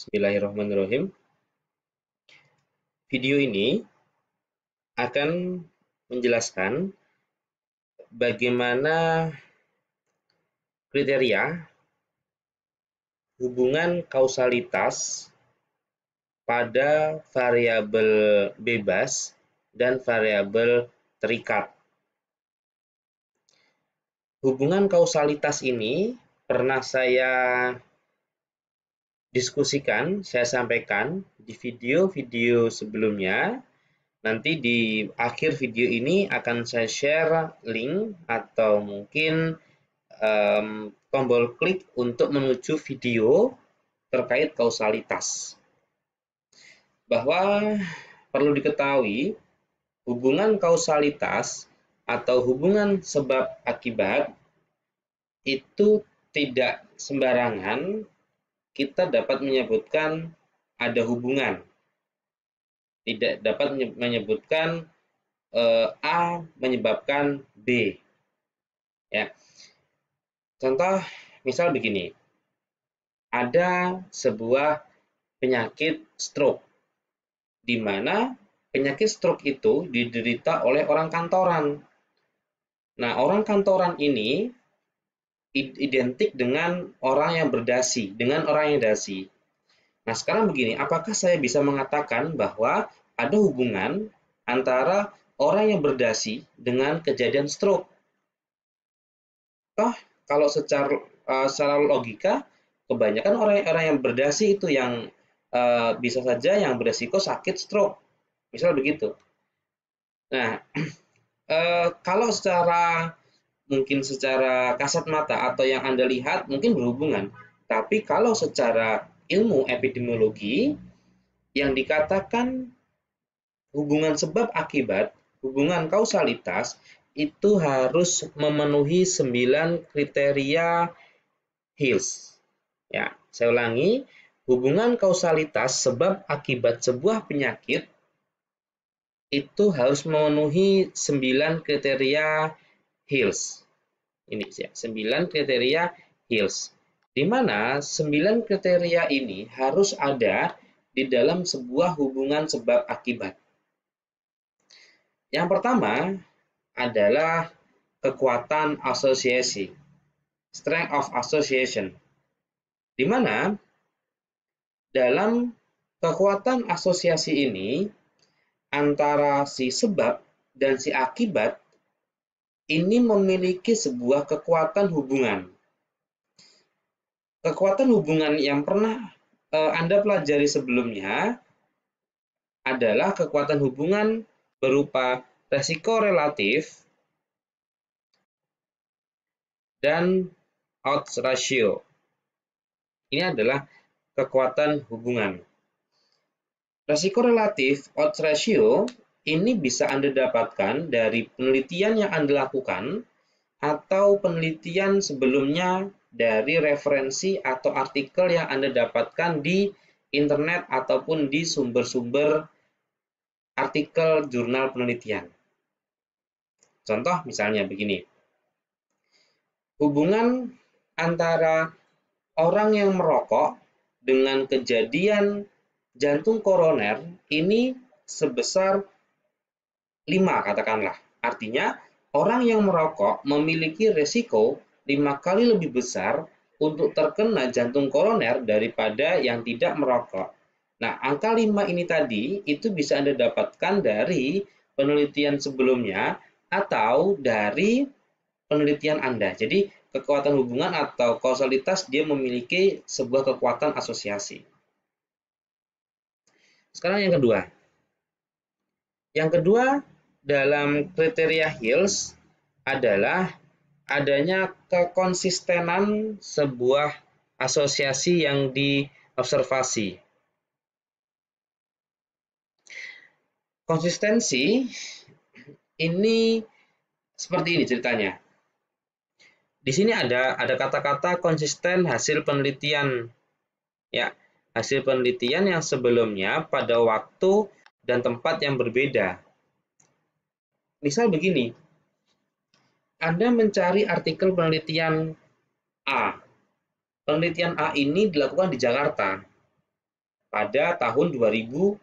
Bismillahirrahmanirrahim. Video ini akan menjelaskan bagaimana kriteria hubungan kausalitas pada variabel bebas dan variabel terikat. Hubungan kausalitas ini pernah saya diskusikan, saya sampaikan di video-video sebelumnya. Nanti di akhir video ini akan saya share link atau mungkin tombol klik untuk menuju video terkait kausalitas. Bahwa perlu diketahui, hubungan kausalitas atau hubungan sebab akibat itu tidak sembarangan kita dapat menyebutkan ada hubungan. Tidak dapat menyebutkan A menyebabkan B. Ya. Contoh misal begini. Ada sebuah penyakit stroke di mana penyakit stroke itu diderita oleh orang kantoran. Nah, orang kantoran ini identik dengan orang yang berdasi, dengan orang yang dasi. Nah, sekarang begini, apakah saya bisa mengatakan bahwa ada hubungan antara orang yang berdasi dengan kejadian stroke? Toh, kalau secara logika, kebanyakan orang-orang yang berdasi itu yang bisa saja yang beresiko sakit stroke. Misal begitu. Nah, kalau mungkin secara kasat mata atau yang Anda lihat mungkin berhubungan. Tapi kalau secara ilmu epidemiologi yang dikatakan hubungan sebab akibat, hubungan kausalitas itu harus memenuhi 9 kriteria Hills. Ya, saya ulangi, hubungan kausalitas sebab akibat sebuah penyakit itu harus memenuhi 9 kriteria Hills. Ini ya, 9 kriteria Hills. Di mana 9 kriteria ini harus ada di dalam sebuah hubungan sebab akibat. Yang pertama adalah kekuatan asosiasi, strength of association. Di mana dalam kekuatan asosiasi ini antara si sebab dan si akibat ini memiliki sebuah kekuatan hubungan. Kekuatan hubungan yang pernah Anda pelajari sebelumnya adalah kekuatan hubungan berupa resiko relatif dan odds ratio. Ini adalah kekuatan hubungan. Resiko relatif, odds ratio, ini bisa Anda dapatkan dari penelitian yang Anda lakukan atau penelitian sebelumnya dari referensi atau artikel yang Anda dapatkan di internet ataupun di sumber-sumber artikel jurnal penelitian. Contoh misalnya begini. Hubungan antara orang yang merokok dengan kejadian jantung koroner ini sebesar 5 katakanlah. Artinya orang yang merokok memiliki resiko 5 kali lebih besar untuk terkena jantung koroner daripada yang tidak merokok. Nah, angka 5 ini tadi itu bisa Anda dapatkan dari penelitian sebelumnya atau dari penelitian Anda. Jadi, kekuatan hubungan atau kausalitas dia memiliki sebuah kekuatan asosiasi. Sekarang yang kedua. Yang kedua dalam kriteria Hills adalah adanya kekonsistenan sebuah asosiasi yang diobservasi. Konsistensi ini seperti ini ceritanya. Di sini ada kata-kata konsisten hasil penelitian. Ya, hasil penelitian yang sebelumnya pada waktu dan tempat yang berbeda. Misal begini, Anda mencari artikel penelitian A. Penelitian A ini dilakukan di Jakarta. pada tahun 2015.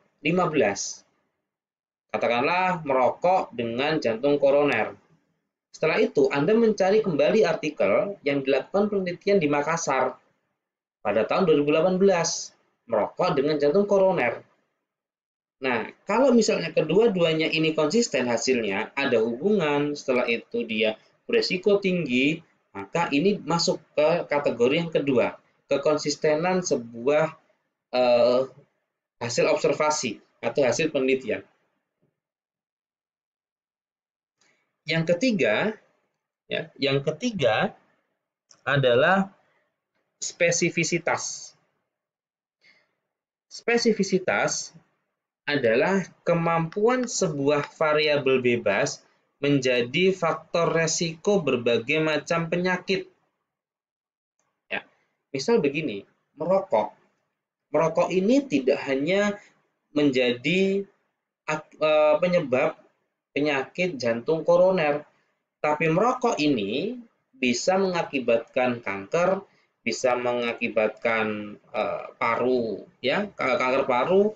Katakanlah merokok dengan jantung koroner. Setelah itu, Anda mencari kembali artikel yang dilakukan penelitian di Makassar pada tahun 2018, merokok dengan jantung koroner. Nah, kalau misalnya kedua-duanya ini konsisten hasilnya, ada hubungan, setelah itu dia beresiko tinggi, maka ini masuk ke kategori yang kedua, kekonsistenan sebuah hasil observasi atau hasil penelitian. Yang ketiga adalah spesifisitas. Spesifisitas adalah kemampuan sebuah variabel bebas menjadi faktor resiko berbagai macam penyakit. Ya, misal begini, merokok. Merokok ini tidak hanya menjadi penyebab penyakit jantung koroner, tapi merokok ini bisa mengakibatkan kanker, bisa mengakibatkan paru, ya, kanker paru,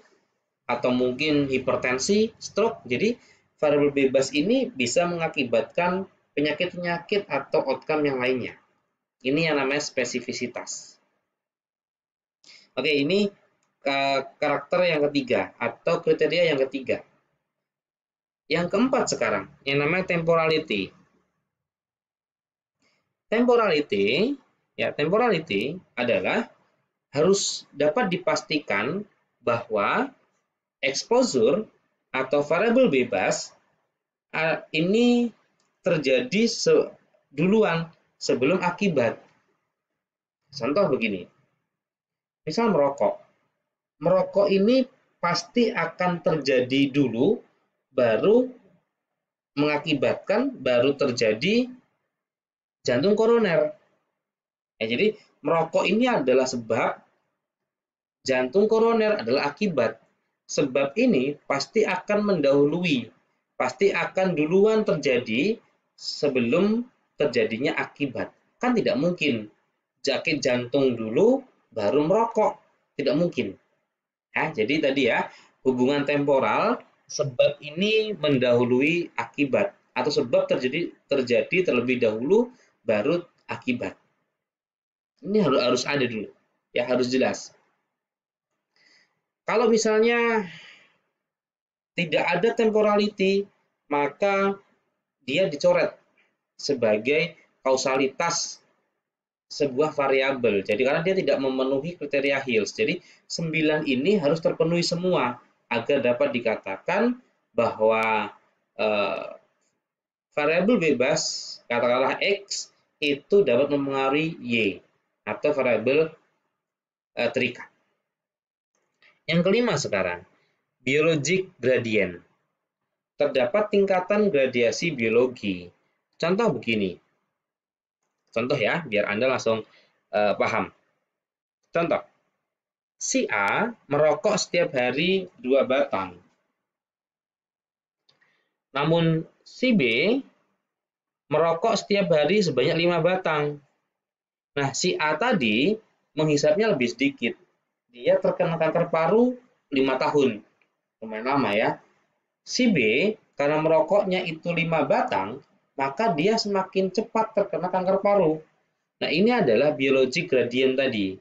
atau mungkin hipertensi, stroke. Jadi variabel bebas ini bisa mengakibatkan penyakit-penyakit atau outcome yang lainnya. Ini yang namanya spesifisitas. Oke, ini karakter yang ketiga atau kriteria yang ketiga. Yang keempat sekarang, yang namanya temporality. Temporality adalah harus dapat dipastikan bahwa exposure atau variabel bebas ini terjadi duluan sebelum akibat. Contoh begini, misal merokok. Merokok ini pasti akan terjadi dulu, baru mengakibatkan, baru terjadi jantung koroner. Ya, jadi merokok ini adalah sebab, jantung koroner adalah akibat. Sebab ini pasti akan mendahului, pasti akan duluan terjadi sebelum terjadinya akibat. Kan tidak mungkin sakit jantung dulu baru merokok, tidak mungkin. Ya, jadi tadi ya, hubungan temporal, sebab ini mendahului akibat atau sebab terjadi terlebih dahulu baru akibat. Ini harus ada dulu, ya, harus jelas. Kalau misalnya tidak ada temporality, maka dia dicoret sebagai kausalitas sebuah variabel. Jadi karena dia tidak memenuhi kriteria Hills. Jadi 9 ini harus terpenuhi semua agar dapat dikatakan bahwa variabel bebas, katakanlah X, itu dapat mempengaruhi Y atau variabel terikat. Yang kelima sekarang, biologic gradient. Terdapat tingkatan gradiasi biologi. Contoh begini. Contoh ya, biar Anda langsung paham. Contoh, si A merokok setiap hari 2 batang. Namun si B merokok setiap hari sebanyak 5 batang. Nah, si A tadi menghisapnya lebih sedikit. Dia terkena kanker paru 5 tahun. Lumayan lama ya. Si B, karena merokoknya itu 5 batang, maka dia semakin cepat terkena kanker paru. Nah, ini adalah biologic gradient tadi.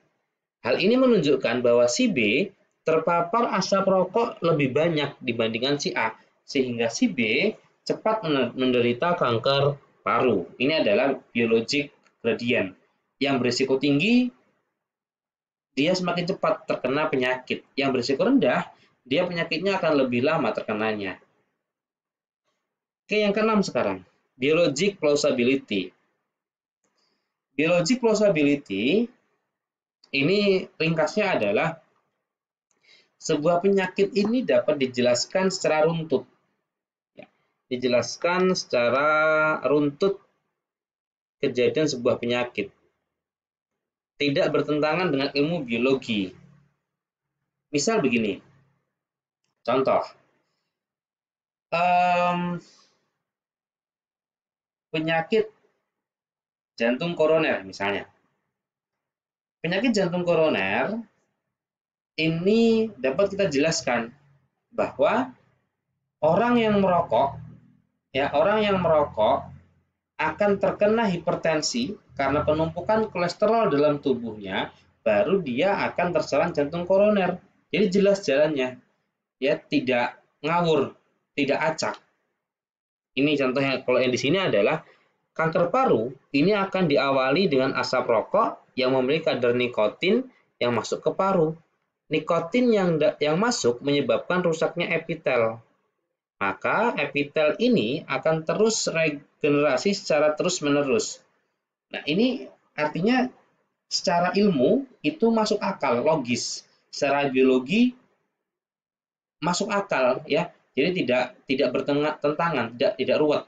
Hal ini menunjukkan bahwa si B terpapar asap rokok lebih banyak dibandingkan si A, sehingga si B cepat menderita kanker paru. Ini adalah biologic gradient. Yang berisiko tinggi, dia semakin cepat terkena penyakit. Yang berisiko rendah, dia penyakitnya akan lebih lama terkenanya. Oke, yang keenam sekarang, biologic plausibility. Biologic plausibility ini ringkasnya adalah sebuah penyakit ini dapat dijelaskan secara runtut. Ya, dijelaskan secara runtut kejadian sebuah penyakit. Tidak bertentangan dengan ilmu biologi. Misal begini, contoh, penyakit jantung koroner misalnya. Penyakit jantung koroner ini dapat kita jelaskan bahwa orang yang merokok, ya, orang yang merokok akan terkena hipertensi karena penumpukan kolesterol dalam tubuhnya, baru dia akan terserang jantung koroner. Jadi jelas jalannya, ya, tidak ngawur, tidak acak. Ini contohnya, kalau yang di sini adalah kanker paru, ini akan diawali dengan asap rokok yang memiliki kadar nikotin yang masuk ke paru. Nikotin yang masuk menyebabkan rusaknya epitel. Maka epitel ini akan terus regenerasi secara terus-menerus. Nah, ini artinya secara ilmu itu masuk akal, logis. Secara biologi masuk akal, ya. Jadi tidak bertentangan, tidak ruwet.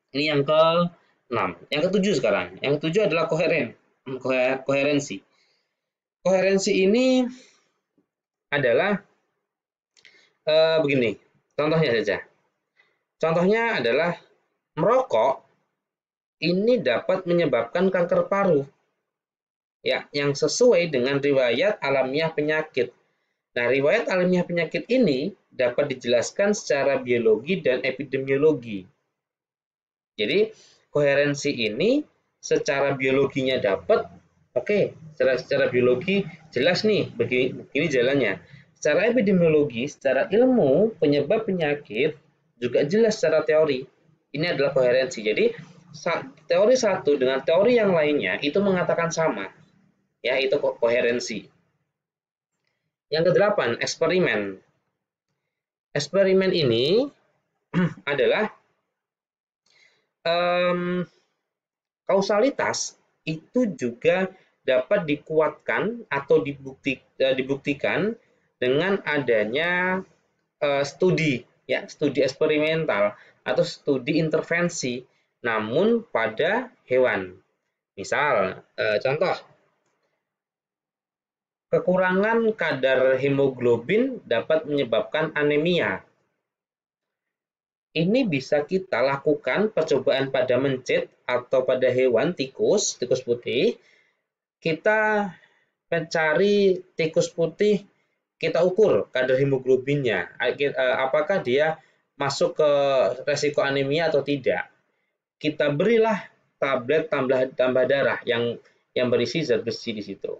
Ini yang ke-6. Yang ke-7 sekarang. Yang ke-7 adalah koherensi. Koherensi ini adalah begini. Contohnya saja. Contohnya adalah merokok ini dapat menyebabkan kanker paru. Ya, yang sesuai dengan riwayat alamiah penyakit. Nah, riwayat alamiah penyakit ini dapat dijelaskan secara biologi dan epidemiologi. Jadi, koherensi ini secara biologinya dapat, oke, secara biologi jelas nih, begini jalannya. Secara epidemiologi, secara ilmu penyebab penyakit juga jelas secara teori. Ini adalah koherensi. Jadi, teori satu dengan teori yang lainnya itu mengatakan sama. Ya, itu koherensi. Yang ke-8, eksperimen. Eksperimen ini adalah kausalitas itu juga dapat dikuatkan atau dibuktikan dengan adanya studi, ya, studi eksperimental atau studi intervensi, namun pada hewan. Misal, contoh, kekurangan kadar hemoglobin dapat menyebabkan anemia. Ini bisa kita lakukan percobaan pada mencit atau pada hewan tikus putih. Kita mencari tikus putih, kita ukur kadar hemoglobinnya. Apakah dia masuk ke resiko anemia atau tidak. Kita berilah tablet tambah darah yang berisi zat besi di situ.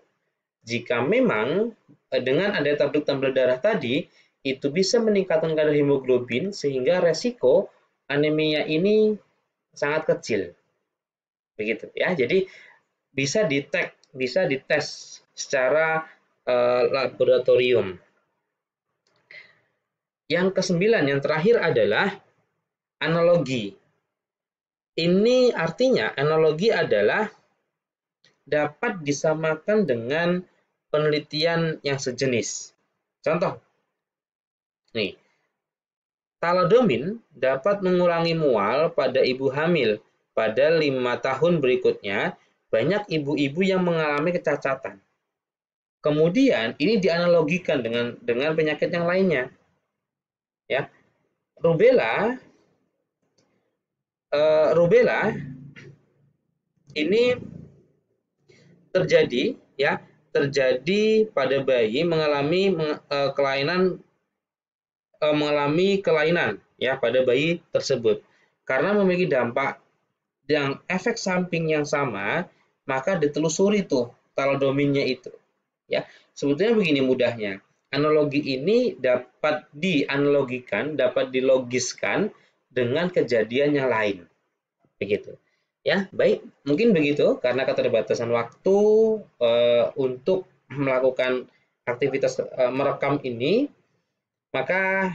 Jika memang dengan ada tablet tambah darah tadi, itu bisa meningkatkan kadar hemoglobin sehingga resiko anemia ini sangat kecil. Begitu ya. Jadi bisa dites secara laboratorium. Yang ke-9, yang terakhir adalah analogi. Ini artinya analogi adalah dapat disamakan dengan penelitian yang sejenis. Contoh, nih, thalidomid dapat mengurangi mual pada ibu hamil. Pada 5 tahun berikutnya, banyak ibu-ibu yang mengalami kecacatan. Kemudian ini dianalogikan dengan penyakit yang lainnya. Ya, rubella ini terjadi, ya, terjadi pada bayi mengalami kelainan, ya, pada bayi tersebut. Karena memiliki dampak yang efek samping yang sama, maka ditelusuri tuh thalidomidnya itu. Ya, sebetulnya begini mudahnya. Analogi ini dapat dianalogikan, dapat dilogiskan dengan kejadian yang lain. Begitu. Ya, baik, mungkin begitu karena keterbatasan waktu untuk melakukan aktivitas merekam ini, maka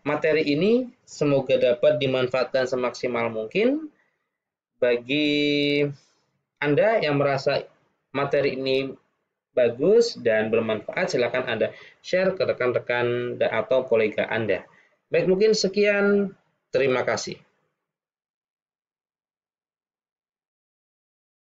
materi ini semoga dapat dimanfaatkan semaksimal mungkin. Bagi Anda yang merasa materi ini bagus dan bermanfaat, silakan Anda share ke rekan-rekan atau kolega Anda. Baik, mungkin sekian. Terima kasih.